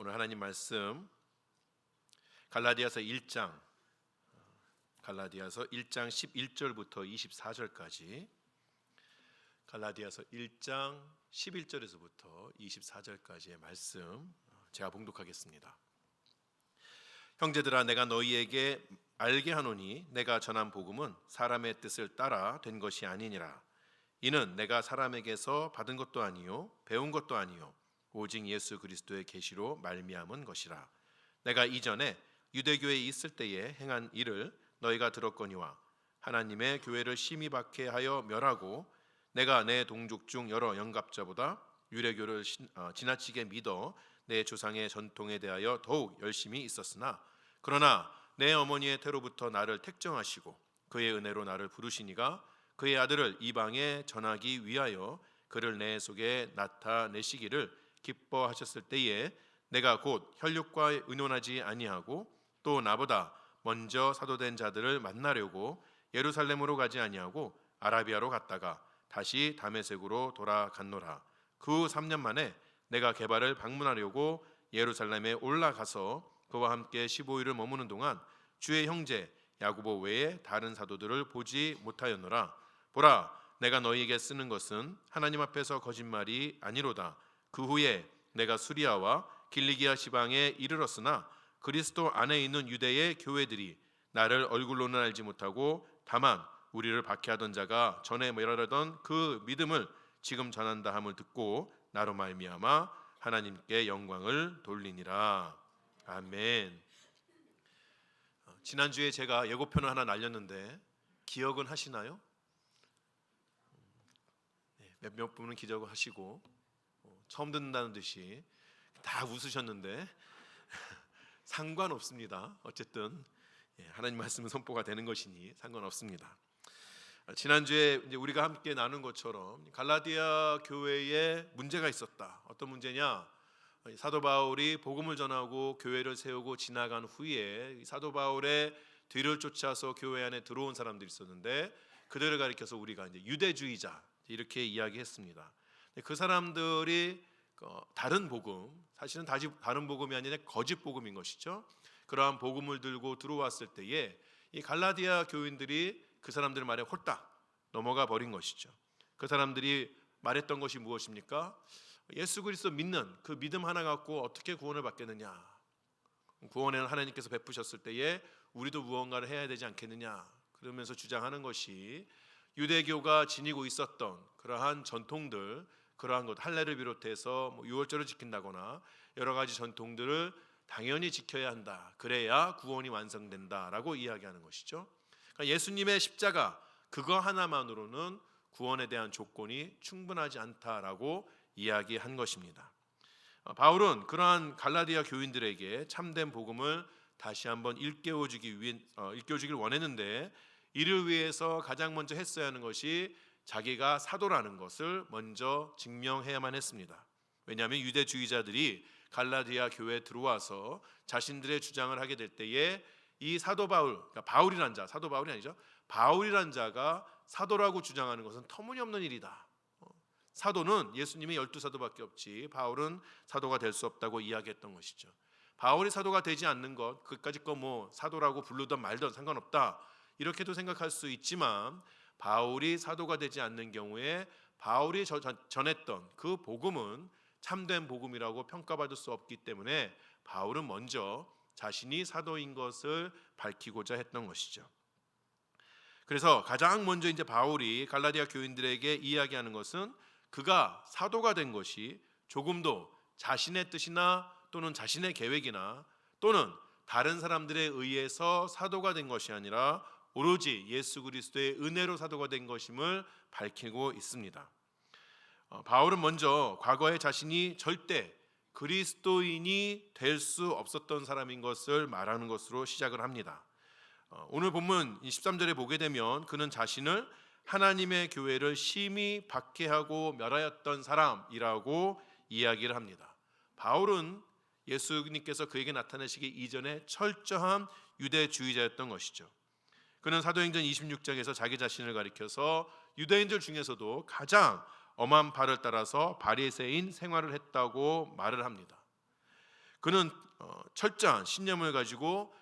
오늘 하나님 말씀 갈라디아서 1장 11절부터 24절까지 갈라디아서 1장 11절에서부터 24절까지의 말씀 제가 봉독하겠습니다. 형제들아, 내가 너희에게 알게 하노니 내가 전한 복음은 사람의 뜻을 따라 된 것이 아니니라. 이는 내가 사람에게서 받은 것도 아니요 배운 것도 아니요 오직 예수 그리스도의 계시로 말미암은 것이라. 내가 이전에 유대교에 있을 때에 행한 일을 너희가 들었거니와 하나님의 교회를 심히 박해하여 멸하고 내가 내 동족 중 여러 영갑자보다 유대교를 지나치게 믿어 내 조상의 전통에 대하여 더욱 열심히 있었으나 그러나 내 어머니의 태로부터 나를 택정하시고 그의 은혜로 나를 부르시니가 그의 아들을 이방에 전하기 위하여 그를 내 속에 나타내시기를 기뻐하셨을 때에 내가 곧 혈육과 의논하지 아니하고 또 나보다 먼저 사도된 자들을 만나려고 예루살렘으로 가지 아니하고 아라비아로 갔다가 다시 다메섹으로 돌아갔노라. 그 후 3년 만에 내가 게바를 방문하려고 예루살렘에 올라가서 그와 함께 15일을 머무는 동안 주의 형제 야고보 외에 다른 사도들을 보지 못하였노라. 보라, 내가 너희에게 쓰는 것은 하나님 앞에서 거짓말이 아니로다. 그 후에 내가 수리아와 길리기아 지방에 이르렀으나 그리스도 안에 있는 유대의 교회들이 나를 얼굴로는 알지 못하고 다만 우리를 박해하던 자가 전에 멸하던 그 믿음을 지금 전한다 함을 듣고 나로 말미암아 하나님께 영광을 돌리니라. 아멘. 지난주에 제가 예고편을 하나 날렸는데 기억은 하시나요? 몇몇 분은 기억을 하시고 처음 듣는다는 듯이 다 웃으셨는데 상관없습니다. 어쨌든 하나님 말씀은 선포가 되는 것이니 상관없습니다. 지난주에 이제 우리가 함께 나눈 것처럼 갈라디아 교회에 문제가 있었다. 어떤 문제냐? 사도 바울이 복음을 전하고 교회를 세우고 지나간 후에 사도 바울의 뒤를 쫓아서 교회 안에 들어온 사람들이 있었는데 그들을 가리켜서 우리가 이제 유대주의자 이렇게 이야기했습니다. 그 사람들이 다른 복음, 사실은 다른 복음이 아니라 거짓 복음인 것이죠. 그러한 복음을 들고 들어왔을 때에 이 갈라디아 교인들이 그 사람들 말에 홀딱 넘어가 버린 것이죠. 그 사람들이 말했던 것이 무엇입니까? 예수 그리스도 믿는 그 믿음 하나 갖고 어떻게 구원을 받겠느냐? 구원은 하나님께서 베푸셨을 때에 우리도 무언가를 해야 되지 않겠느냐? 그러면서 주장하는 것이 유대교가 지니고 있었던 그러한 전통들, 그러한 것, 할례를 비롯해서 유월절을 지킨다거나 여러 가지 전통들을 당연히 지켜야 한다. 그래야 구원이 완성된다라고 이야기하는 것이죠. 그러니까 예수님의 십자가 그거 하나만으로는 구원에 대한 조건이 충분하지 않다라고 이야기한 것입니다. 바울은 그러한 갈라디아 교인들에게 참된 복음을 다시 한번 일깨워주길 원했는데 이를 위해서 가장 먼저 했어야 하는 것이 자기가 사도라는 것을 먼저 증명해야만 했습니다. 왜냐하면 유대주의자들이 갈라디아 교회에 들어와서 자신들의 주장을 하게 될 때에 이 사도 바울, 그러니까 바울이란 자, 사도 바울이 아니죠. 바울이란 자가 사도라고 주장하는 것은 터무니없는 일이다. 사도는 예수님의 12사도밖에 없지 바울은 사도가 될 수 없다고 이야기했던 것이죠. 바울이 사도가 되지 않는 것, 그까짓 거 사도라고 부르던 말던 상관없다. 이렇게도 생각할 수 있지만 바울이 사도가 되지 않는 경우에 바울이 전했던 그 복음은 참된 복음이라고 평가받을 수 없기 때문에 바울은 먼저 자신이 사도인 것을 밝히고자 했던 것이죠. 그래서 가장 먼저 이제 바울이 갈라디아 교인들에게 이야기하는 것은 그가 사도가 된 것이 조금도 자신의 뜻이나 또는 자신의 계획이나 또는 다른 사람들에 의해서 사도가 된 것이 아니라 오로지 예수 그리스도의 은혜로 사도가 된 것임을 밝히고 있습니다. 바울은 먼저 과거에 자신이 절대 그리스도인이 될 수 없었던 사람인 것을 말하는 것으로 시작을 합니다. 오늘 본문 13절에 보게 되면 그는 자신을 하나님의 교회를 심히 박해하고 멸하였던 사람이라고 이야기를 합니다. 바울은 예수님께서 그에게 나타나시기 이전에 철저한 유대주의자였던 것이죠. 그는 사도행전 26장에서 자기 자신을 가리켜서 유대인들 중에서도 가장 엄한 바를 따라서 바리새인 생활을 했다고 말을 합니다. 그는 철저한 신념을 가지고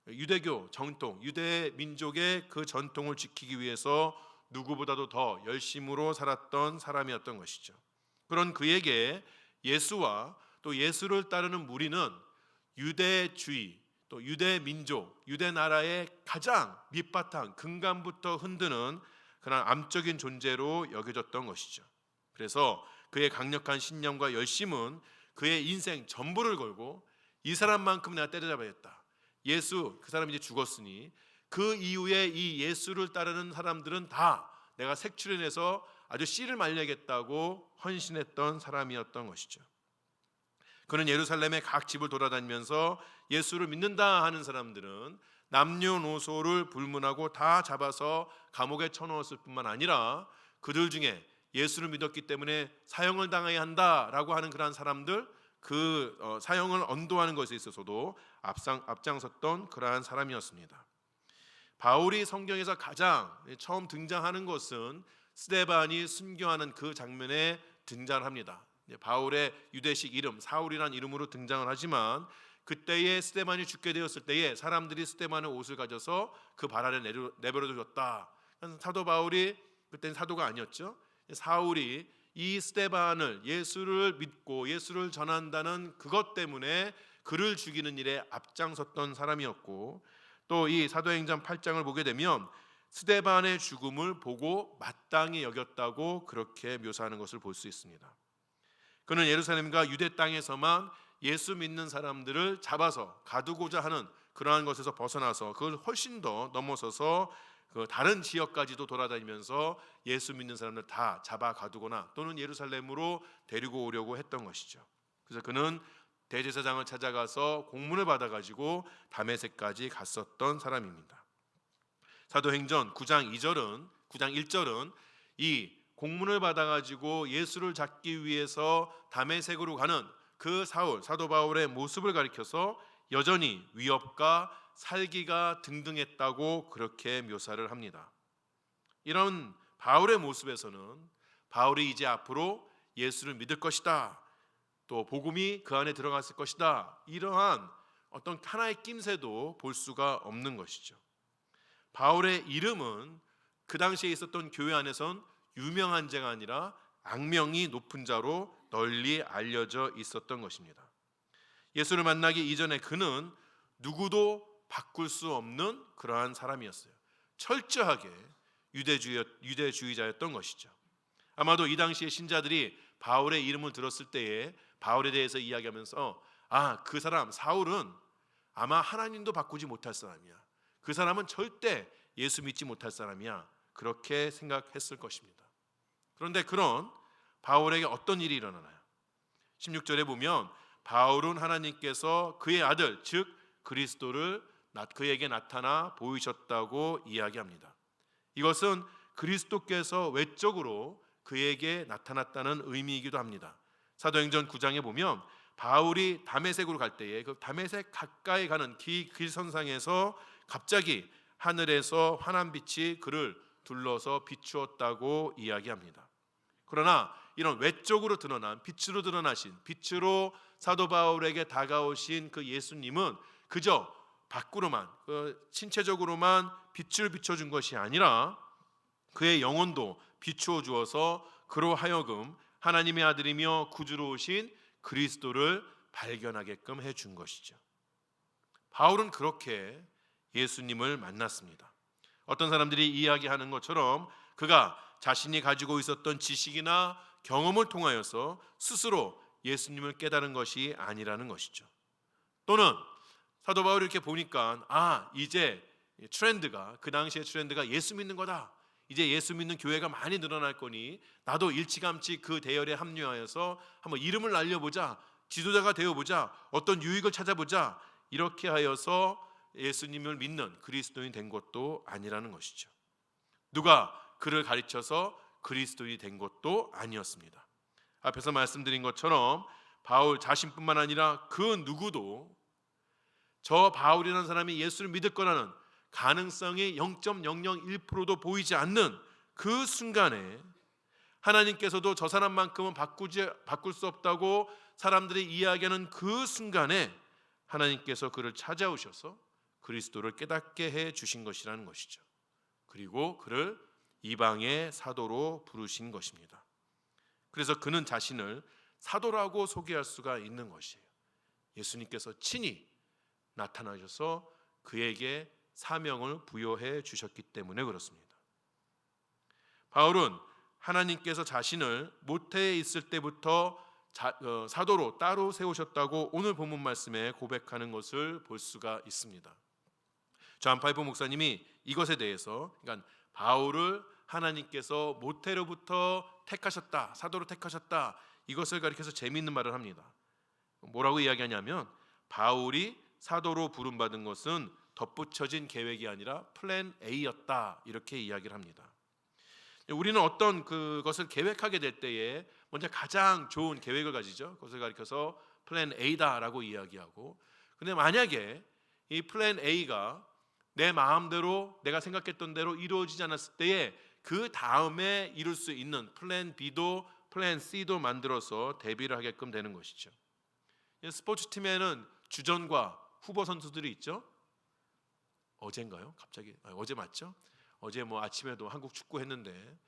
유대교 정통, 유대 민족의 그 전통을 지키기 위해서 누구보다도 더 열심으로 살았던 사람이었던 것이죠. 그런 그에게 예수와 또 예수를 따르는 무리는 유대주의, 또 유대 민족, 유대 나라의 가장 밑바탕, 근간부터 흔드는 그런 암적인 존재로 여겨졌던 것이죠. 그래서 그의 강력한 신념과 열심은 그의 인생 전부를 걸고 이 사람만큼 내가 때려잡아야겠다. 예수, 그 사람이 이제 죽었으니 그 이후에 이 예수를 따르는 사람들은 다 내가 색출해내서 아주 씨를 말려야겠다고 헌신했던 사람이었던 것이죠. 그는 예루살렘의 각 집을 돌아다니면서 예수를 믿는다 하는 사람들은 남녀노소를 불문하고 다 잡아서 감옥에 쳐넣었을 뿐만 아니라 그들 중에 예수를 믿었기 때문에 사형을 당해야 한다라고 하는 그러한 사람들, 그 사형을 언도하는 것에 있어서도 앞장섰던 그러한 사람이었습니다. 바울이 성경에서 가장 처음 등장하는 것은 스데반이 순교하는 그 장면에 등장을 합니다. 바울의 유대식 이름 사울이라는 이름으로 등장을 하지만 그때에 스데반이 죽게 되었을 때에 사람들이 스데반의 옷을 가져서 그 발 아래 내버려 뒀다. 사도 바울이 그때는 사도가 아니었죠. 사울이 이 스데반을 예수를 믿고 예수를 전한다는 그것 때문에 그를 죽이는 일에 앞장섰던 사람이었고, 또 이 사도행전 8장을 보게 되면 스데반의 죽음을 보고 마땅히 여겼다고 그렇게 묘사하는 것을 볼 수 있습니다. 그는 예루살렘과 유대 땅에서만 예수 믿는 사람들을 잡아서 가두고자 하는 그러한 것에서 벗어나서 그걸 훨씬 더 넘어서서 그 다른 지역까지도 돌아다니면서 예수 믿는 사람들 다 잡아 가두거나 또는 예루살렘으로 데리고 오려고 했던 것이죠. 그래서 그는 대제사장을 찾아가서 공문을 받아가지고 다메섹까지 갔었던 사람입니다. 사도행전 9장 1절은 이 공문을 받아가지고 예수를 잡기 위해서 다메섹으로 가는 그 사도 바울의 모습을 가리켜서 여전히 위협과 살기가 등등했다고 그렇게 묘사를 합니다. 이런 바울의 모습에서는 바울이 이제 앞으로 예수를 믿을 것이다, 또 복음이 그 안에 들어갔을 것이다, 이러한 어떤 하나의 낌새도 볼 수가 없는 것이죠. 바울의 이름은 그 당시에 있었던 교회 안에선 유명한 자가 아니라 악명이 높은 자로 널리 알려져 있었던 것입니다. 예수를 만나기 이전에 그는 누구도 바꿀 수 없는 그러한 사람이었어요. 철저하게 유대주의자였던 것이죠. 아마도 이 당시의 신자들이 바울의 이름을 들었을 때에 바울에 대해서 이야기하면서 그 사람 사울은 아마 하나님도 바꾸지 못할 사람이야, 그 사람은 절대 예수 믿지 못할 사람이야, 그렇게 생각했을 것입니다. 그런데 그런 바울에게 어떤 일이 일어나나요? 16절에 보면 바울은 하나님께서 그의 아들 즉 그리스도를 그에게 나타나 보이셨다고 이야기합니다. 이것은 그리스도께서 외적으로 그에게 나타났다는 의미이기도 합니다. 사도행전 9장에 보면 바울이 다메섹으로 갈 때에 그 다메섹 가까이 가는 길선상에서 갑자기 하늘에서 환한 빛이 그를 둘러서 비추었다고 이야기합니다. 그러나 이런 외적으로 드러난 빛으로 드러나신 빛으로 사도 바울에게 다가오신 그 예수님은 그저 밖으로만 신체적으로만 빛을 비춰준 것이 아니라 그의 영혼도 비추어 주어서 그로 하여금 하나님의 아들이며 구주로 오신 그리스도를 발견하게끔 해준 것이죠. 바울은 그렇게 예수님을 만났습니다. 어떤 사람들이 이야기하는 것처럼 그가 자신이 가지고 있었던 지식이나 경험을 통하여서 스스로 예수님을 깨달은 것이 아니라는 것이죠. 또는 사도 바울이 이렇게 보니까 이제 트렌드가, 그 당시의 트렌드가 예수 믿는 거다, 이제 예수 믿는 교회가 많이 늘어날 거니 나도 일찌감치 그 대열에 합류하여서 한번 이름을 날려보자, 지도자가 되어보자, 어떤 유익을 찾아보자, 이렇게 하여서 예수님을 믿는 그리스도인 된 것도 아니라는 것이죠. 누가 그를 가르쳐서 그리스도인이 된 것도 아니었습니다. 앞에서 말씀드린 것처럼 바울 자신뿐만 아니라 그 누구도 저 바울이라는 사람이 예수를 믿을 거라는 가능성이 0.001%도 보이지 않는 그 순간에 하나님께서도 저 사람만큼은 바꿀 수 없다고 사람들이 이야기하는 그 순간에 하나님께서 그를 찾아오셔서 그리스도를 깨닫게 해 주신 것이라는 것이죠. 그리고 그를 이방의 사도로 부르신 것입니다. 그래서 그는 자신을 사도라고 소개할 수가 있는 것이에요. 예수님께서 친히 나타나셔서 그에게 사명을 부여해 주셨기 때문에 그렇습니다. 바울은 하나님께서 자신을 모태에 있을 때부터 사도로 따로 세우셨다고 오늘 본문 말씀에 고백하는 것을 볼 수가 있습니다. 존 파이퍼 목사님이 이것에 대해서, 그러니까 바울을 하나님께서 모태로부터 택하셨다, 사도로 택하셨다, 이것을 가리켜서 재미있는 말을 합니다. 뭐라고 이야기하냐면 바울이 사도로 부름받은 것은 덧붙여진 계획이 아니라 플랜 A였다, 이렇게 이야기를 합니다. 우리는 어떤 그것을 계획하게 될 때에 먼저 가장 좋은 계획을 가지죠. 그것을 가리켜서 플랜 A다라고 이야기하고, 근데 만약에 이 플랜 A가 내 마음대로 내가 생각했던 대로 이루어지지 않았을 때에 그 다음에 이룰 수 있는 플랜 B도 플랜 C도 만들어서 대비를 하게끔 되는 것이죠. 스포츠 팀에는 주전과 후보 선수들이 있죠. 어젠가요? 갑자기 어제 맞죠? 어제 아침에도 한국 축구 했는데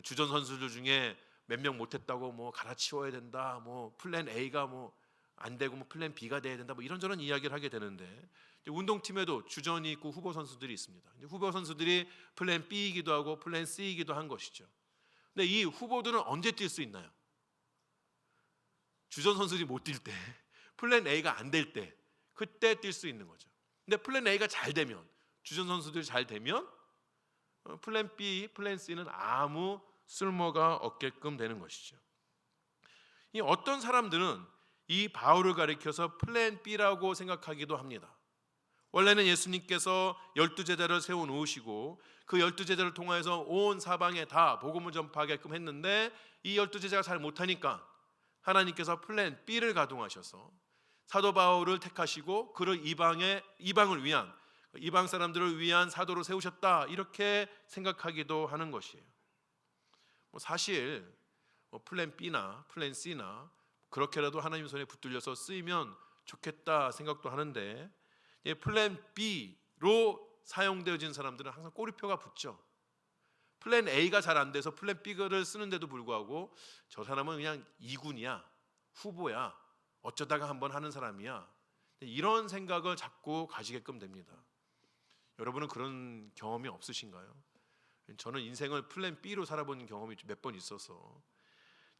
주전 선수들 중에 몇 명 못했다고 갈아치워야 된다, 플랜 A가 안 되고 플랜 B가 돼야 된다, 이런저런 이야기를 하게 되는데, 운동팀에도 주전이 있고 후보 선수들이 있습니다. 후보 선수들이 플랜 B이기도 하고 플랜 C이기도 한 것이죠. 근데 이 후보들은 언제 뛸 수 있나요? 주전 선수들이 못 뛸 때, 플랜 A가 안 될 때, 그때 뛸 수 있는 거죠. 근데 플랜 A가 잘 되면, 주전 선수들이 잘 되면 플랜 B, 플랜 C는 아무 쓸모가 없게끔 되는 것이죠. 이 어떤 사람들은 이 바울을 가리켜서 플랜 B라고 생각하기도 합니다. 원래는 예수님께서 12제자를 세워놓으시고 그 12제자를 통하여서 온 사방에 다 복음을 전파하게끔 했는데, 이 12제자가 잘 못하니까 하나님께서 플랜 B를 가동하셔서 사도 바울을 택하시고 그를 이방을 위한, 이방 사람들을 위한 사도로 세우셨다, 이렇게 생각하기도 하는 것이에요. 사실 플랜 B나 플랜 C나 그렇게라도 하나님 손에 붙들려서 쓰이면 좋겠다 생각도 하는데, 플랜 B로 사용되어진 사람들은 항상 꼬리표가 붙죠. 플랜 A가 잘 안 돼서 플랜 B를 쓰는데도 불구하고 저 사람은 그냥 이군이야, 후보야, 어쩌다가 한번 하는 사람이야, 이런 생각을 자꾸 가지게끔 됩니다. 여러분은 그런 경험이 없으신가요? 저는 인생을 플랜 B로 살아본 경험이 몇 번 있어서,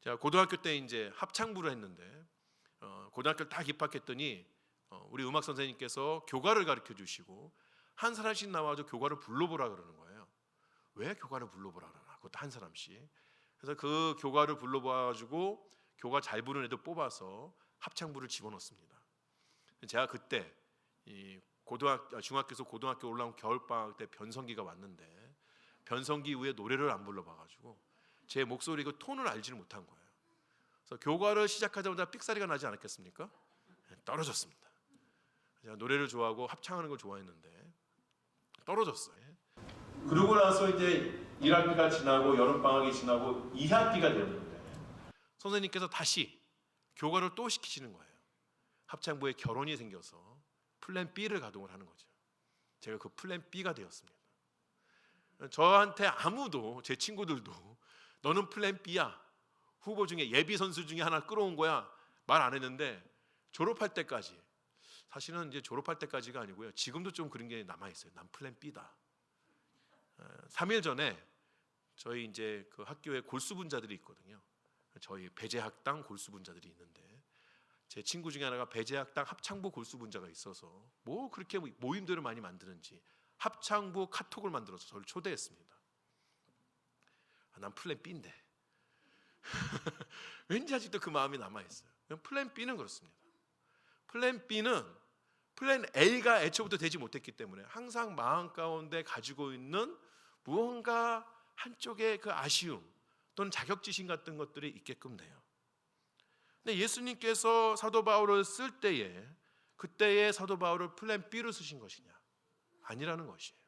제가 고등학교 때 이제 합창부를 했는데, 고등학교를 딱 입학했더니 우리 음악 선생님께서 교가를 가르쳐 주시고 한 사람씩 나와서 교가를 불러보라 그러는 거예요. 왜 교가를 불러보라 그러나? 그것도 한 사람씩. 그래서 그 교가를 불러봐가지고 교가 잘 부르는 애들 뽑아서 합창부를 집어넣습니다. 제가 그때 중학교에서 고등학교 올라온 겨울방학 때 변성기가 왔는데, 변성기 이후에 노래를 안 불러봐가지고 제 목소리 그 톤을 알지를 못한 거예요. 그래서 교과를 시작하자마자 삑사리가 나지 않았겠습니까? 떨어졌습니다. 제가 노래를 좋아하고 합창하는 걸 좋아했는데 떨어졌어요. 그러고 나서 이제 1학기가 지나고 여름방학이 지나고 2학기가 되었는데 선생님께서 다시 교과를 또 시키시는 거예요. 합창부에 결혼이 생겨서 플랜 B를 가동을 하는 거죠. 제가 그 플랜 B가 되었습니다. 저한테 아무도, 제 친구들도 너는 플랜 B야, 후보 중에 예비 선수 중에 하나 끌어온 거야, 말 안 했는데 졸업할 때까지, 사실은 이제 졸업할 때까지가 아니고요, 지금도 좀 그런 게 남아 있어요. 난 플랜 B다. 3일 전에 저희 이제 그 학교에 골수분자들이 있거든요. 저희 배재학당 골수분자들이 있는데, 제 친구 중에 하나가 배재학당 합창부 골수분자가 있어서 그렇게 모임들을 많이 만드는지 합창부 카톡을 만들어서 저를 초대했습니다. 난 플랜 B인데 왠지 아직도 그 마음이 남아있어요. 플랜 B는 그렇습니다. 플랜 B는 플랜 A가 애초부터 되지 못했기 때문에 항상 마음 가운데 가지고 있는 무언가 한쪽의 그 아쉬움 또는 자격지심 같은 것들이 있게끔 돼요. 근데 예수님께서 사도 바울을 쓸 때에 그때의 사도 바울을 플랜 B로 쓰신 것이냐? 아니라는 것이에요.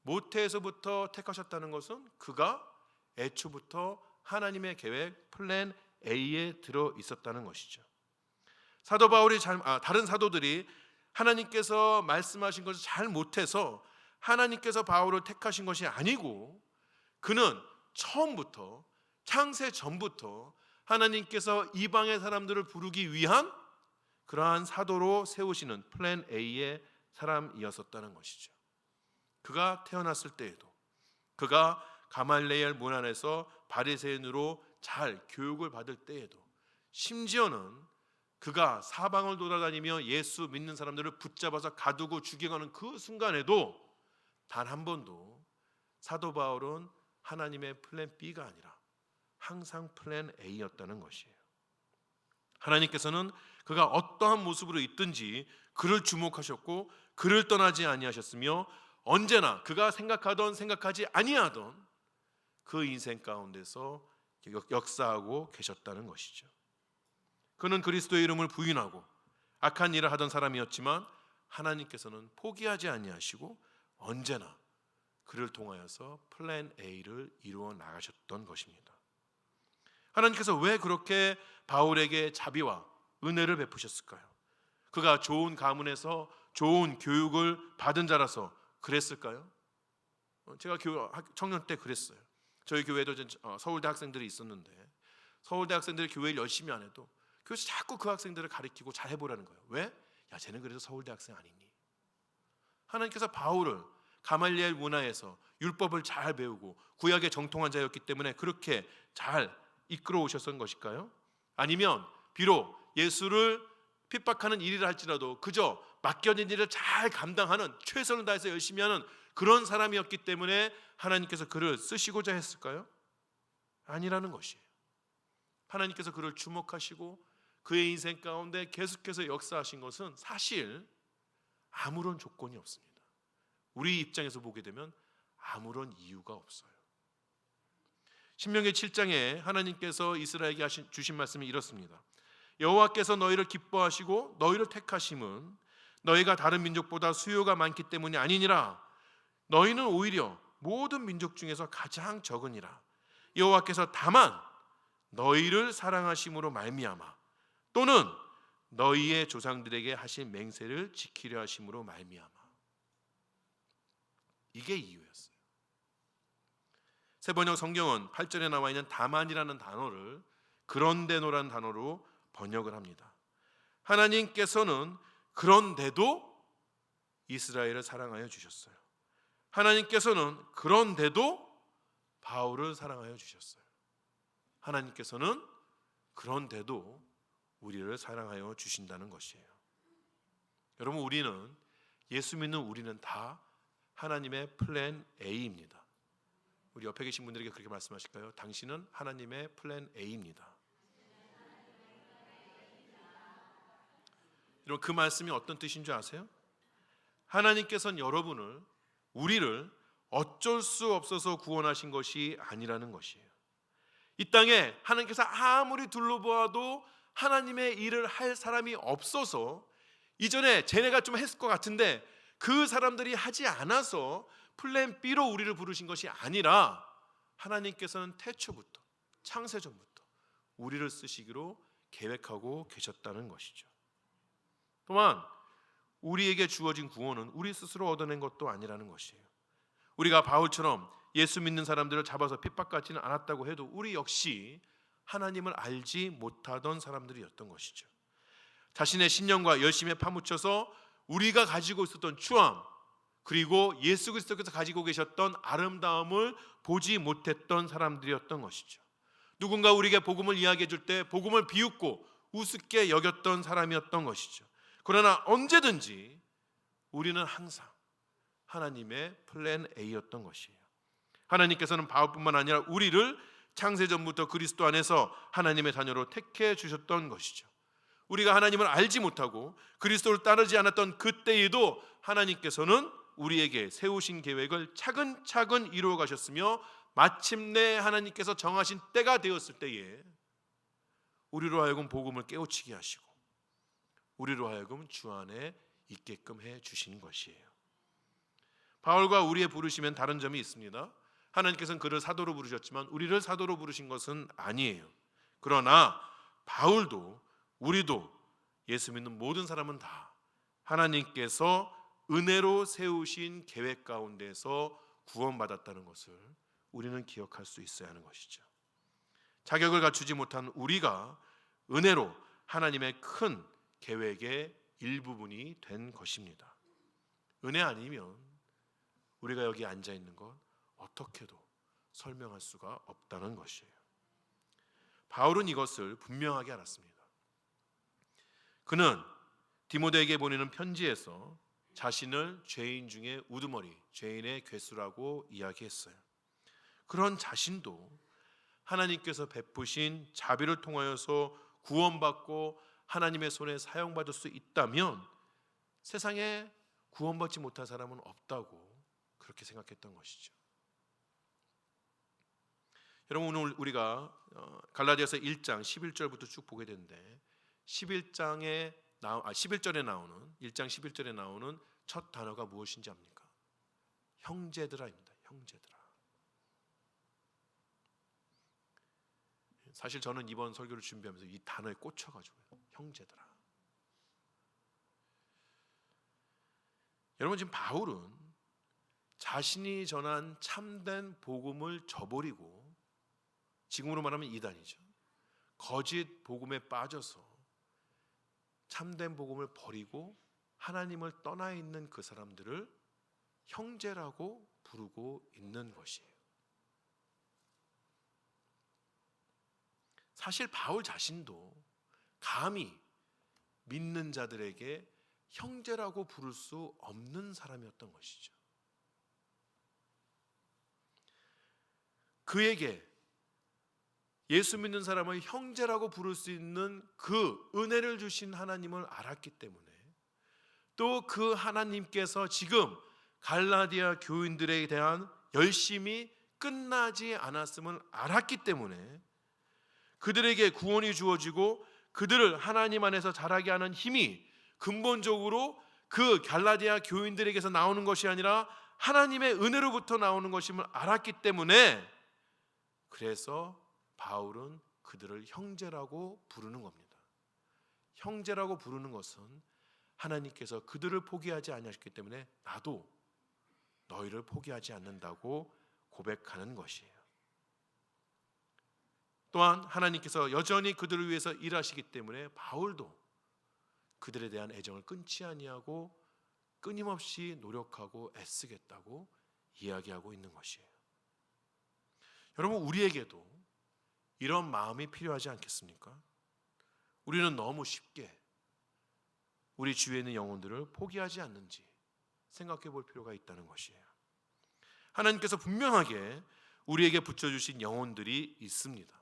모태에서부터 택하셨다는 것은 그가 애초부터 하나님의 계획 플랜 A에 들어 있었다는 것이죠. 사도 바울이 다른 사도들이 하나님께서 말씀하신 것을 잘 못해서 하나님께서 바울을 택하신 것이 아니고, 그는 처음부터 창세 전부터 하나님께서 이방의 사람들을 부르기 위한 그러한 사도로 세우시는 플랜 A의 사람이었었다는 것이죠. 그가 태어났을 때에도, 그가 가말레엘 문 안에서 바리새인으로 잘 교육을 받을 때에도, 심지어는 그가 사방을 돌아다니며 예수 믿는 사람들을 붙잡아서 가두고 죽여가는 그 순간에도 단 한 번도 사도 바울은 하나님의 플랜 B가 아니라 항상 플랜 A였다는 것이에요. 하나님께서는 그가 어떠한 모습으로 있든지 그를 주목하셨고 그를 떠나지 아니하셨으며, 언제나 그가 생각하던 생각하지 아니하던 그 인생 가운데서 역사하고 계셨다는 것이죠. 그는 그리스도의 이름을 부인하고 악한 일을 하던 사람이었지만 하나님께서는 포기하지 아니하시고 언제나 그를 통하여서 플랜 A를 이루어 나가셨던 것입니다. 하나님께서 왜 그렇게 바울에게 자비와 은혜를 베푸셨을까요? 그가 좋은 가문에서 좋은 교육을 받은 자라서 그랬을까요? 제가 청년 때 그랬어요. 저희 교회도 서울대 학생들이 있었는데, 서울대 학생들이 교회를 열심히 안 해도 교회에서 자꾸 그 학생들을 가르치고 잘 해보라는 거예요. 왜? 야, 쟤는 그래서 서울대 학생 아니니? 하나님께서 바울을 가말리엘 문화에서 율법을 잘 배우고 구약의 정통한 자였기 때문에 그렇게 잘 이끌어 오셨던 것일까요? 아니면 비록 예수를 핍박하는 일이라 할지라도 그저 맡겨진 일을 잘 감당하는, 최선을 다해서 열심히 하는 그런 사람이었기 때문에 하나님께서 그를 쓰시고자 했을까요? 아니라는 것이에요. 하나님께서 그를 주목하시고 그의 인생 가운데 계속해서 역사하신 것은 사실 아무런 조건이 없습니다. 우리 입장에서 보게 되면 아무런 이유가 없어요. 신명기 7장에 하나님께서 이스라엘에게 주신 말씀이 이렇습니다. 여호와께서 너희를 기뻐하시고 너희를 택하심은 너희가 다른 민족보다 수요가 많기 때문이 아니니라. 너희는 오히려 모든 민족 중에서 가장 적으니라. 여호와께서 다만 너희를 사랑하심으로 말미암아 또는 너희의 조상들에게 하신 맹세를 지키려 하심으로 말미암아. 이게 이유였어요. 세번역 성경은 8절에 나와 있는 다만이라는 단어를 그런데노라는 단어로 번역을 합니다. 하나님께서는 그런데도 이스라엘을 사랑하여 주셨어요. 하나님께서는 그런데도 바울을 사랑하여 주셨어요. 하나님께서는 그런데도 우리를 사랑하여 주신다는 것이에요. 여러분, 우리는, 예수 믿는 우리는 다 하나님의 플랜 A입니다. 우리 옆에 계신 분들에게 그렇게 말씀하실까요? 당신은 하나님의 플랜 A입니다. 여러분, 그 말씀이 어떤 뜻인 줄 아세요? 하나님께서는 여러분을, 우리를 어쩔 수 없어서 구원하신 것이 아니라는 것이에요. 이 땅에 하나님께서 아무리 둘러보아도 하나님의 일을 할 사람이 없어서, 이전에 쟤네가 좀 했을 것 같은데 그 사람들이 하지 않아서 플랜 B로 우리를 부르신 것이 아니라, 하나님께서는 태초부터, 창세전부터 우리를 쓰시기로 계획하고 계셨다는 것이죠. 또한 우리에게 주어진 구원은 우리 스스로 얻어낸 것도 아니라는 것이에요. 우리가 바울처럼 예수 믿는 사람들을 잡아서 핍박받지는 않았다고 해도 우리 역시 하나님을 알지 못하던 사람들이었던 것이죠. 자신의 신념과 열심에 파묻혀서 우리가 가지고 있었던 추함, 그리고 예수 그리스도께서 가지고 계셨던 아름다움을 보지 못했던 사람들이었던 것이죠. 누군가 우리에게 복음을 이야기해 줄 때 복음을 비웃고 우습게 여겼던 사람이었던 것이죠. 그러나 언제든지 우리는 항상 하나님의 플랜 A였던 것이에요. 하나님께서는 바울뿐만 아니라 우리를 창세전부터 그리스도 안에서 하나님의 자녀로 택해 주셨던 것이죠. 우리가 하나님을 알지 못하고 그리스도를 따르지 않았던 그때에도 하나님께서는 우리에게 세우신 계획을 차근차근 이루어 가셨으며, 마침내 하나님께서 정하신 때가 되었을 때에 우리로 하여금 복음을 깨우치게 하시고 우리로 하여금 주 안에 있게끔 해 주신 것이에요. 바울과 우리의 부르심엔 다른 점이 있습니다. 하나님께서는 그를 사도로 부르셨지만 우리를 사도로 부르신 것은 아니에요. 그러나 바울도 우리도 예수 믿는 모든 사람은 다 하나님께서 은혜로 세우신 계획 가운데서 구원받았다는 것을 우리는 기억할 수 있어야 하는 것이죠. 자격을 갖추지 못한 우리가 은혜로 하나님의 큰 계획의 일부분이 된 것입니다. 은혜 아니면 우리가 여기 앉아 있는 것 어떻게도 설명할 수가 없다는 것이에요. 바울은 이것을 분명하게 알았습니다. 그는 디모데에게 보내는 편지에서 자신을 죄인 중에 우두머리, 죄인의 괴수라고 이야기했어요. 그런 자신도 하나님께서 베푸신 자비를 통하여서 구원받고 하나님의 손에 사용받을 수 있다면 세상에 구원받지 못한 사람은 없다고 그렇게 생각했던 것이죠. 여러분, 오늘 우리가 갈라디아서 1장 11절부터 쭉 보게 되는데 11절에 나오는 1장 11절에 나오는 첫 단어가 무엇인지 압니까? 형제들아입니다. 형제들아. 사실 저는 이번 설교를 준비하면서 이 단어에 꽂혀가지고요. 형제들아. 여러분, 지금 바울은 자신이 전한 참된 복음을 저버리고, 지금으로 말하면 이단이죠, 거짓 복음에 빠져서 참된 복음을 버리고 하나님을 떠나 있는 그 사람들을 형제라고 부르고 있는 것이에요. 사실 바울 자신도 감히 믿는 자들에게 형제라고 부를 수 없는 사람이었던 것이죠. 그에게 예수 믿는 사람을 형제라고 부를 수 있는 그 은혜를 주신 하나님을 알았기 때문에, 또 그 하나님께서 지금 갈라디아 교인들에 대한 열심이 끝나지 않았음을 알았기 때문에 그들에게 구원이 주어지고 그들을 하나님 안에서 자라게 하는 힘이 근본적으로 그 갈라디아 교인들에게서 나오는 것이 아니라 하나님의 은혜로부터 나오는 것임을 알았기 때문에, 그래서 바울은 그들을 형제라고 부르는 겁니다. 형제라고 부르는 것은 하나님께서 그들을 포기하지 아니하셨기 때문에 나도 너희를 포기하지 않는다고 고백하는 것이에요. 또한 하나님께서 여전히 그들을 위해서 일하시기 때문에 바울도 그들에 대한 애정을 끊지 아니하고 끊임없이 노력하고 애쓰겠다고 이야기하고 있는 것이에요. 여러분, 우리에게도 이런 마음이 필요하지 않겠습니까? 우리는 너무 쉽게 우리 주위에 있는 영혼들을 포기하지 않는지 생각해 볼 필요가 있다는 것이에요. 하나님께서 분명하게 우리에게 붙여주신 영혼들이 있습니다.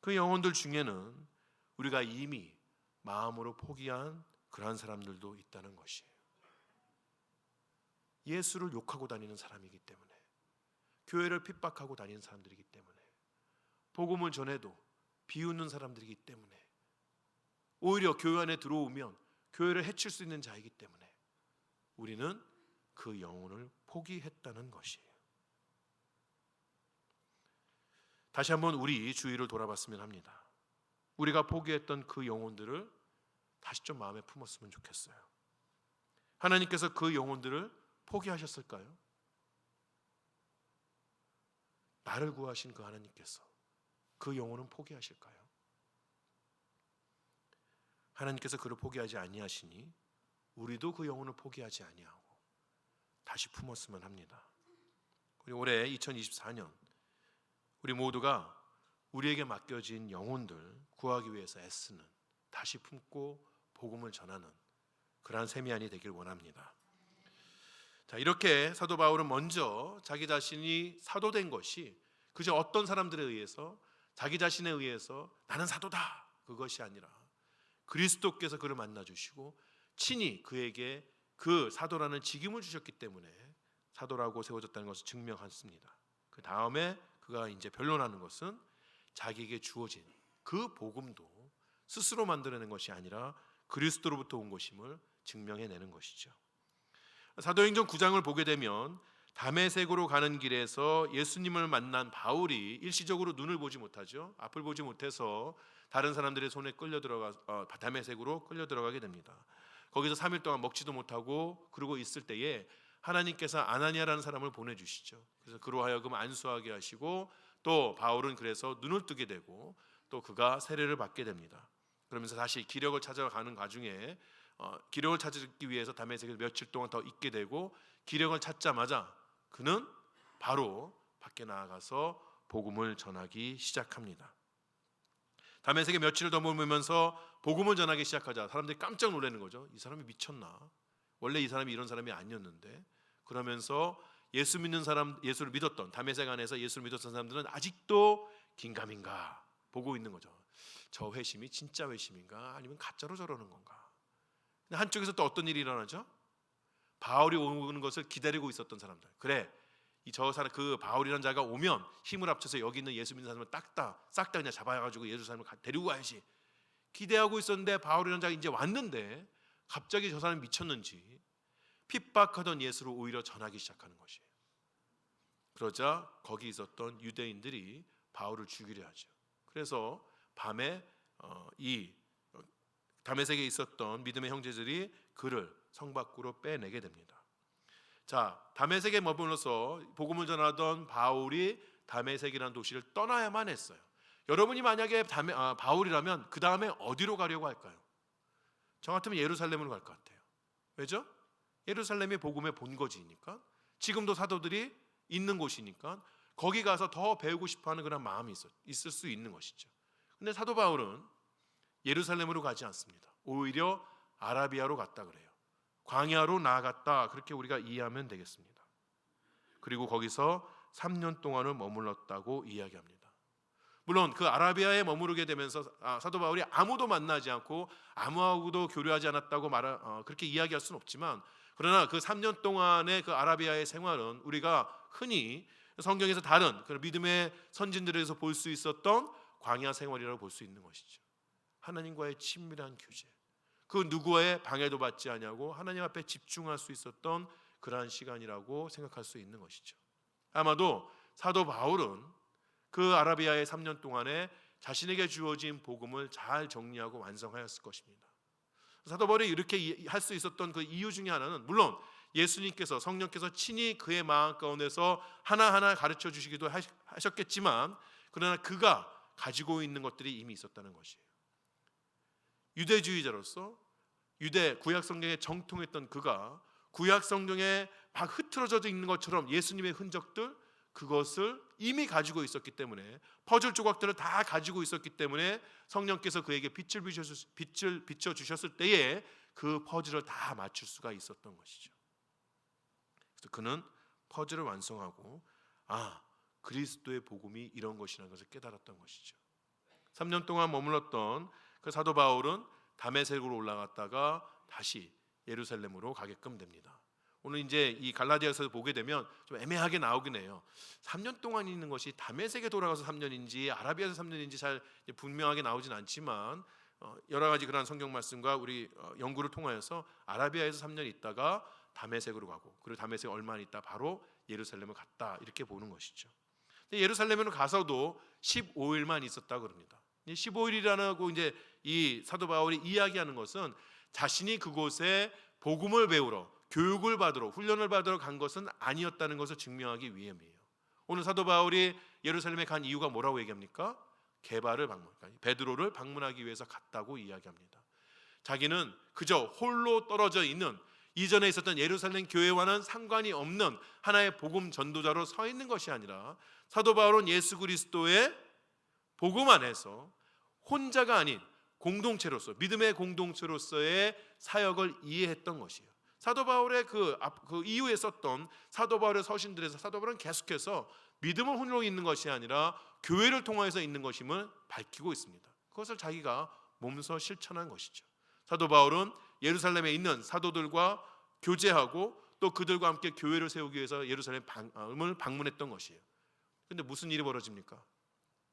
그 영혼들 중에는 우리가 이미 마음으로 포기한 그러한 사람들도 있다는 것이에요. 예수를 욕하고 다니는 사람이기 때문에, 교회를 핍박하고 다니는 사람들이기 때문에, 복음을 전해도 비웃는 사람들이기 때문에, 오히려 교회 안에 들어오면 교회를 해칠 수 있는 자이기 때문에 우리는 그 영혼을 포기했다는 것이에요. 다시 한번 우리 주위를 돌아봤으면 합니다. 우리가 포기했던 그 영혼들을 다시 좀 마음에 품었으면 좋겠어요. 하나님께서 그 영혼들을 포기하셨을까요? 나를 구하신 그 하나님께서 그 영혼은 포기하실까요? 하나님께서 그를 포기하지 아니하시니 우리도 그 영혼을 포기하지 아니하고 다시 품었으면 합니다. 우리 올해 2024년 우리 모두가 우리에게 맡겨진 영혼들 구하기 위해서 애쓰는, 다시 품고 복음을 전하는 그러한 셈이 아니 되길 원합니다. 자, 이렇게 사도 바울은 먼저 자기 자신이 사도된 것이 그저 어떤 사람들에 의해서, 자기 자신에 의해서 나는 사도다, 그것이 아니라 그리스도께서 그를 만나주시고 친히 그에게 그 사도라는 직임을 주셨기 때문에 사도라고 세워졌다는 것을 증명했습니다. 그 다음에 그가 이제 변론하는 것은 자기에게 주어진 그 복음도 스스로 만들어낸 것이 아니라 그리스도로부터 온 것임을 증명해내는 것이죠. 사도행전 9장을 보게 되면 다메섹으로 가는 길에서 예수님을 만난 바울이 일시적으로 눈을 보지 못하죠. 앞을 보지 못해서 다른 사람들의 손에 끌려 들어가 다메섹으로 끌려 들어가게 됩니다. 거기서 3일 동안 먹지도 못하고 그러고 있을 때에 하나님께서 아나니아라는 사람을 보내주시죠. 그래서 그로 하여금 안수하게 하시고 또 바울은 그래서 눈을 뜨게 되고 또 그가 세례를 받게 됩니다. 그러면서 다시 기력을 찾아가는 과정에 기력을 찾기 위해서 다메섹에서 며칠 동안 더 있게 되고 기력을 찾자마자 그는 바로 밖에 나아가서 복음을 전하기 시작합니다. 다메섹에 며칠을 더 머물면서 복음을 전하기 시작하자 사람들이 깜짝 놀라는 거죠. 이 사람이 미쳤나? 원래 이 사람이 이런 사람이 아니었는데. 그러면서 예수 믿는 사람, 예수를 믿었던 다메섹 안에서 예수를 믿었던 사람들은 아직도 긴가민가 보고 있는 거죠. 저 회심이 진짜 회심인가 아니면 가짜로 저러는 건가? 근데 한쪽에서 또 어떤 일이 일어나죠? 바울이 오는 것을 기다리고 있었던 사람들. 그래, 저 사람 그 바울이라는 자가 오면 힘을 합쳐서 여기 있는 예수 믿는 사람을 싹 다 그냥 잡아가지고 예루살렘을 데리고 가야지. 기대하고 있었는데 바울이라는 자가 이제 왔는데 갑자기 저 사람이 미쳤는지 핍박하던 예수를 오히려 전하기 시작하는 것이에요. 그러자 거기 있었던 유대인들이 바울을 죽이려 하죠. 그래서 밤에 이 다메섹에 있었던 믿음의 형제들이 그를 성 밖으로 빼내게 됩니다. 자, 다메섹에 머물러서 복음을 전하던 바울이 다메섹이라는 도시를 떠나야만 했어요. 여러분이 만약에 바울이라면 그 다음에 어디로 가려고 할까요? 저 같으면 예루살렘으로 갈 것 같아요. 왜죠? 예루살렘이 복음의 본거지이니까, 지금도 사도들이 있는 곳이니까 거기 가서 더 배우고 싶어하는 그런 마음이 있을 수 있는 것이죠. 근데 사도 바울은 예루살렘으로 가지 않습니다. 오히려 아라비아로 갔다 그래요. 광야로 나아갔다, 그렇게 우리가 이해하면 되겠습니다. 그리고 거기서 3년 동안을 머물렀다고 이야기합니다. 물론 그 아라비아에 머무르게 되면서 사도 바울이 아무도 만나지 않고 아무하고도 교류하지 않았다고 그렇게 이야기할 수는 없지만, 그러나 그 3년 동안의 그 아라비아의 생활은 우리가 흔히 성경에서 다른 그 믿음의 선진들에서 볼 수 있었던 광야 생활이라고 볼 수 있는 것이죠. 하나님과의 친밀한 교제, 그 누구의 방해도 받지 아니하고 하나님 앞에 집중할 수 있었던 그러한 시간이라고 생각할 수 있는 것이죠. 아마도 사도 바울은 그 아라비아의 3년 동안에 자신에게 주어진 복음을 잘 정리하고 완성하였을 것입니다. 사도 바울이 이렇게 할 수 있었던 그 이유 중에 하나는, 물론 예수님께서, 성령께서 친히 그의 마음 가운데서 하나하나 가르쳐 주시기도 하셨겠지만, 그러나 그가 가지고 있는 것들이 이미 있었다는 것이에요. 유대주의자로서 유대 구약 성경에 정통했던 그가 구약 성경에 막 흐트러져 있는 것처럼 예수님의 흔적들, 그것을 이미 가지고 있었기 때문에, 퍼즐 조각들을 다 가지고 있었기 때문에 성령께서 그에게 빛을 비춰주셨을 때에 그 퍼즐을 다 맞출 수가 있었던 것이죠. 그래서 그는 퍼즐을 완성하고 그리스도의 복음이 이런 것이라는 것을 깨달았던 것이죠. 3년 동안 머물렀던 그 사도 바울은 다메섹으로 올라갔다가 다시 예루살렘으로 가게끔 됩니다. 오늘 이제 이 갈라디아서를 보게 되면 좀 애매하게 나오긴 해요. 3년 동안 있는 것이 다메섹에 돌아가서 3년인지 아라비아에서 3년인지 잘 분명하게 나오진 않지만, 여러 가지 그런 성경 말씀과 우리 연구를 통하여서 아라비아에서 3년 있다가 다메섹으로 가고, 그리고 다메섹 얼마 있다 바로 예루살렘을 갔다, 이렇게 보는 것이죠. 근데 예루살렘으로 가서도 15일만 있었다고 그럽니다. 15일이라고 이제 이 사도 바울이 이야기하는 것은 자신이 그곳에 복음을 배우러, 교육을 받으러, 훈련을 받으러 간 것은 아니었다는 것을 증명하기 위함이에요. 오늘 사도 바울이 예루살렘에 간 이유가 뭐라고 얘기합니까? 게바를 베드로를 방문하기 위해서 갔다고 이야기합니다. 자기는 그저 홀로 떨어져 있는, 이전에 있었던 예루살렘 교회와는 상관이 없는 하나의 복음 전도자로 서 있는 것이 아니라, 사도 바울은 예수 그리스도의 복음 안에서 혼자가 아닌 공동체로서, 믿음의 공동체로서의 사역을 이해했던 것이에요. 사도 바울의 그 이후에 썼던 사도 바울의 서신들에서 사도 바울은 계속해서 믿음을 홀로 있는 것이 아니라 교회를 통해서 있는 것임을 밝히고 있습니다. 그것을 자기가 몸소 실천한 것이죠. 사도 바울은 예루살렘에 있는 사도들과 교제하고 또 그들과 함께 교회를 세우기 위해서 예루살렘을 방문했던 것이에요. 그런데 무슨 일이 벌어집니까?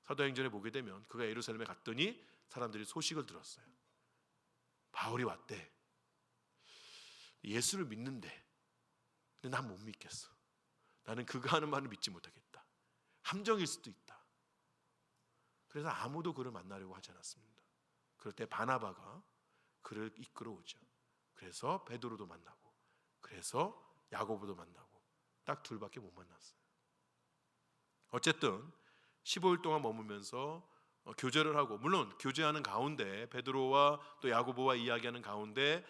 사도행전에 보게 되면 그가 예루살렘에 갔더니 사람들이 소식을 들었어요. 바울이 왔대. 예수를 믿는데, 근데 난 못 믿겠어. 나는 그가 하는 말을 믿지 못하겠다. 함정일 수도 있다. 그래서 아무도 그를 만나려고 하지 않았습니다. 그럴 때 바나바가 그를 이끌어오죠. 그래서 베드로도 만나고, 그래서 야고보도 만나고, 딱 둘밖에 못 만났어요. 어쨌든 15일 동안 머물면서 교제를 하고, 물론 교제하는 가운데 베드로와 또 야고보와 이야기하는 가운데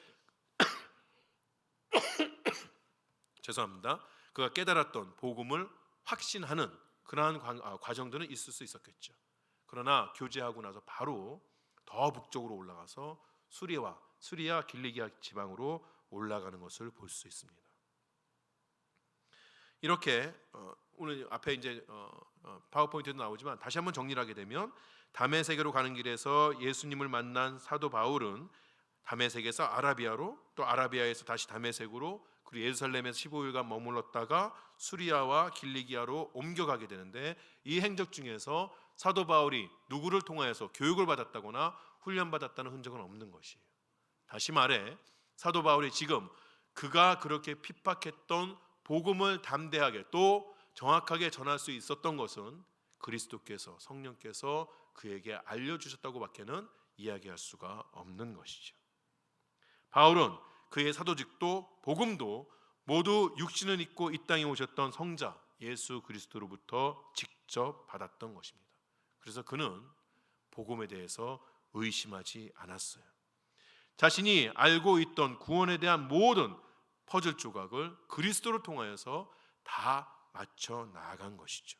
죄송합니다. 그가 깨달았던 복음을 확신하는 그러한 과정들은 있을 수 있었겠죠. 그러나 교제하고 나서 바로 더 북쪽으로 올라가서 수리아 길리기아 지방으로 올라가는 것을 볼 수 있습니다. 이렇게 오늘 앞에 이제 파워포인트도 나오지만 다시 한번 정리를 하게 되면, 다메섹으로 가는 길에서 예수님을 만난 사도 바울은 다메섹에서 아라비아로, 또 아라비아에서 다시 다메섹으로, 그리고 예루살렘에서 15일간 머물렀다가 수리아와 길리기아로 옮겨가게 되는데, 이 행적 중에서 사도 바울이 누구를 통하여서 교육을 받았다거나 훈련받았다는 흔적은 없는 것이에요. 다시 말해 사도 바울이 지금 그가 그렇게 핍박했던 복음을 담대하게 또 정확하게 전할 수 있었던 것은 그리스도께서, 성령께서 그에게 알려주셨다고 밖에는 이야기할 수가 없는 것이죠. 바울은 그의 사도직도 복음도 모두 육신을 입고 이 땅에 오셨던 성자 예수 그리스도로부터 직접 받았던 것입니다. 그래서 그는 복음에 대해서 의심하지 않았어요. 자신이 알고 있던 구원에 대한 모든 퍼즐 조각을 그리스도를 통하여서 다 맞춰 나아간 것이죠.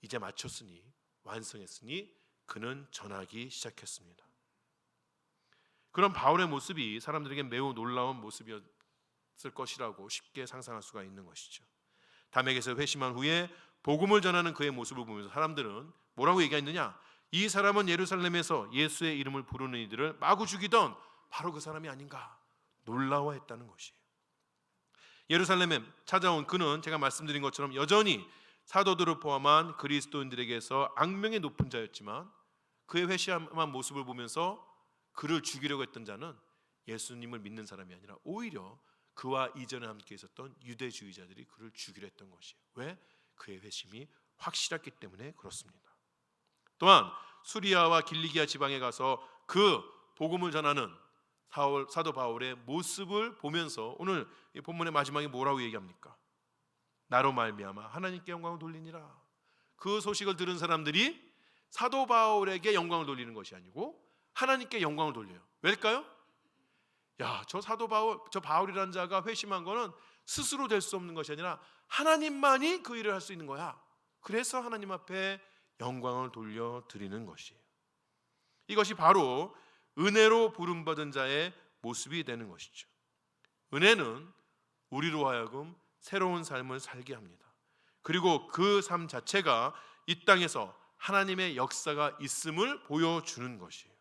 이제 맞췄으니, 완성했으니 그는 전하기 시작했습니다. 그런 바울의 모습이 사람들에게 매우 놀라운 모습이었을 것이라고 쉽게 상상할 수가 있는 것이죠. 담에게서 회심한 후에 복음을 전하는 그의 모습을 보면서 사람들은 뭐라고 얘기했느냐? 이 사람은 예루살렘에서 예수의 이름을 부르는 이들을 마구 죽이던 바로 그 사람이 아닌가 놀라워했다는 것이에요. 예루살렘에 찾아온 그는 제가 말씀드린 것처럼 여전히 사도들을 포함한 그리스도인들에게서 악명의 높은 자였지만, 그의 회심한 모습을 보면서 그를 죽이려고 했던 자는 예수님을 믿는 사람이 아니라 오히려 그와 이전에 함께 있었던 유대주의자들이 그를 죽이려 했던 것이에요. 왜? 그의 회심이 확실했기 때문에 그렇습니다. 또한 수리아와 길리기아 지방에 가서 그 복음을 전하는 사도 바울의 모습을 보면서 오늘 이 본문의 마지막에 뭐라고 얘기합니까? 나로 말미암아 하나님께 영광을 돌리니라. 그 소식을 들은 사람들이 사도 바울에게 영광을 돌리는 것이 아니고 하나님께 영광을 돌려요. 왜일까요? 저 사도 바울, 저 바울이라는 자가 회심한 거는 스스로 될 수 없는 것이 아니라 하나님만이 그 일을 할 수 있는 거야. 그래서 하나님 앞에 영광을 돌려드리는 것이에요. 이것이 바로 은혜로 부름받은 자의 모습이 되는 것이죠. 은혜는 우리로 하여금 새로운 삶을 살게 합니다. 그리고 그 삶 자체가 이 땅에서 하나님의 역사가 있음을 보여주는 것이에요.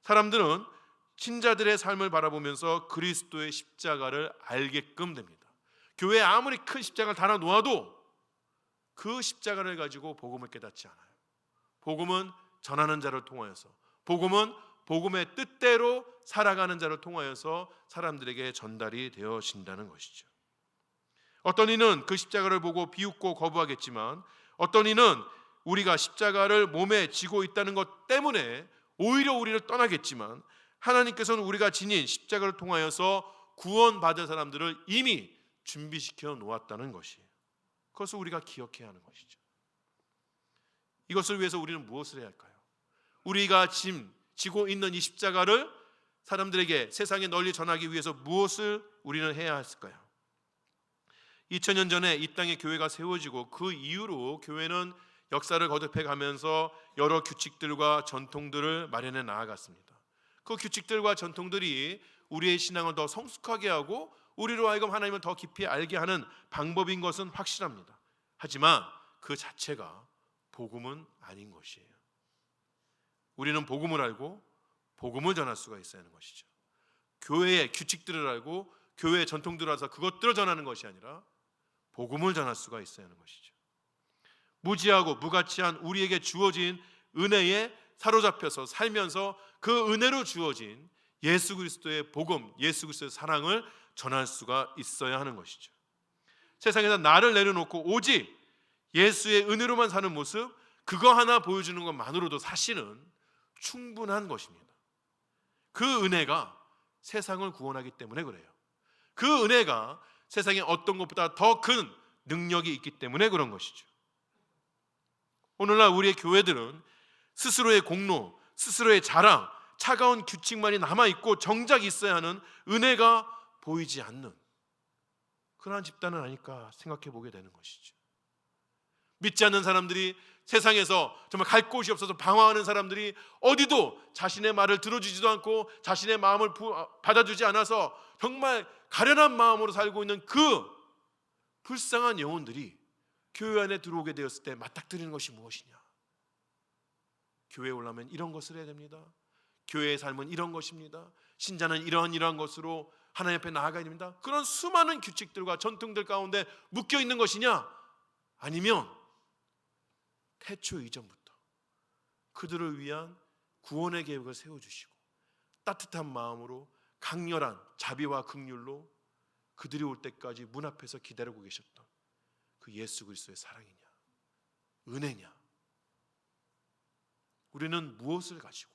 사람들은 신자들의 삶을 바라보면서 그리스도의 십자가를 알게끔 됩니다. 교회에 아무리 큰 십자가를 달아 놓아도 그 십자가를 가지고 복음을 깨닫지 않아요. 복음은 전하는 자를 통하여서, 복음은 복음의 뜻대로 살아가는 자를 통하여서 사람들에게 전달이 되어진다는 것이죠. 어떤 이는 그 십자가를 보고 비웃고 거부하겠지만, 어떤 이는 우리가 십자가를 몸에 지고 있다는 것 때문에 오히려 우리를 떠나겠지만, 하나님께서는 우리가 지닌 십자가를 통하여서 구원받을 사람들을 이미 준비시켜 놓았다는 것이에요. 그것을 우리가 기억해야 하는 것이죠. 이것을 위해서 우리는 무엇을 해야 할까요? 우리가 지고 있는 이 십자가를 사람들에게 세상에 널리 전하기 위해서 무엇을 우리는 해야 했을까요? 2000년 전에 이 땅에 교회가 세워지고 그 이후로 교회는 역사를 거듭해 가면서 여러 규칙들과 전통들을 마련해 나아갔습니다. 그 규칙들과 전통들이 우리의 신앙을 더 성숙하게 하고 우리로 하여금 하나님을 더 깊이 알게 하는 방법인 것은 확실합니다. 하지만 그 자체가 복음은 아닌 것이에요. 우리는 복음을 알고 복음을 전할 수가 있어야 하는 것이죠. 교회의 규칙들을 알고 교회의 전통들을 알아서 그것들을 전하는 것이 아니라 복음을 전할 수가 있어야 하는 것이죠. 무지하고 무가치한 우리에게 주어진 은혜에 사로잡혀서 살면서 그 은혜로 주어진 예수 그리스도의 복음, 예수 그리스도의 사랑을 전할 수가 있어야 하는 것이죠. 세상에서 나를 내려놓고 오직 예수의 은혜로만 사는 모습, 그거 하나 보여주는 것만으로도 사실은 충분한 것입니다. 그 은혜가 세상을 구원하기 때문에 그래요. 그 은혜가 세상에 어떤 것보다 더 큰 능력이 있기 때문에 그런 것이죠. 오늘날 우리의 교회들은 스스로의 공로, 스스로의 자랑, 차가운 규칙만이 남아있고 정작 있어야 하는 은혜가 보이지 않는 그러한 집단은 아닐까 생각해 보게 되는 것이죠. 믿지 않는 사람들이, 세상에서 정말 갈 곳이 없어서 방황하는 사람들이 어디도 자신의 말을 들어주지도 않고 자신의 마음을 받아주지 않아서 정말 가련한 마음으로 살고 있는 그 불쌍한 영혼들이 교회 안에 들어오게 되었을 때 맞닥뜨리는 것이 무엇이냐? 교회에 오려면 이런 것을 해야 됩니다. 교회의 삶은 이런 것입니다. 신자는 이러한 것으로 하나님 앞에 나아가야 됩니다. 그런 수많은 규칙들과 전통들 가운데 묶여 있는 것이냐? 아니면 태초 이전부터 그들을 위한 구원의 계획을 세워주시고 따뜻한 마음으로 강렬한 자비와 긍휼로 그들이 올 때까지 문 앞에서 기다리고 계셨던 그 예수 그리스도의 사랑이냐, 은혜냐? 우리는 무엇을 가지고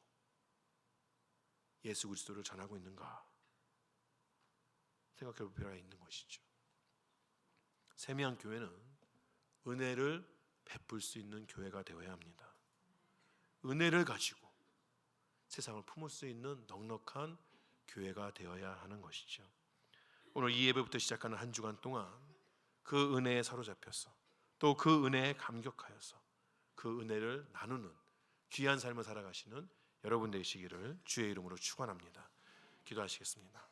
예수 그리스도를 전하고 있는가 생각해 볼 필요가 있는 것이죠. 세미한 교회는 은혜를 베풀 수 있는 교회가 되어야 합니다. 은혜를 가지고 세상을 품을 수 있는 넉넉한 교회가 되어야 하는 것이죠. 오늘 이 예배부터 시작하는 한 주간 동안 그 은혜에 사로잡혀서 또 그 은혜에 감격하여서 그 은혜를 나누는 귀한 삶을 살아가시는 여러분 되시기를 주의 이름으로 축원합니다. 기도하시겠습니다.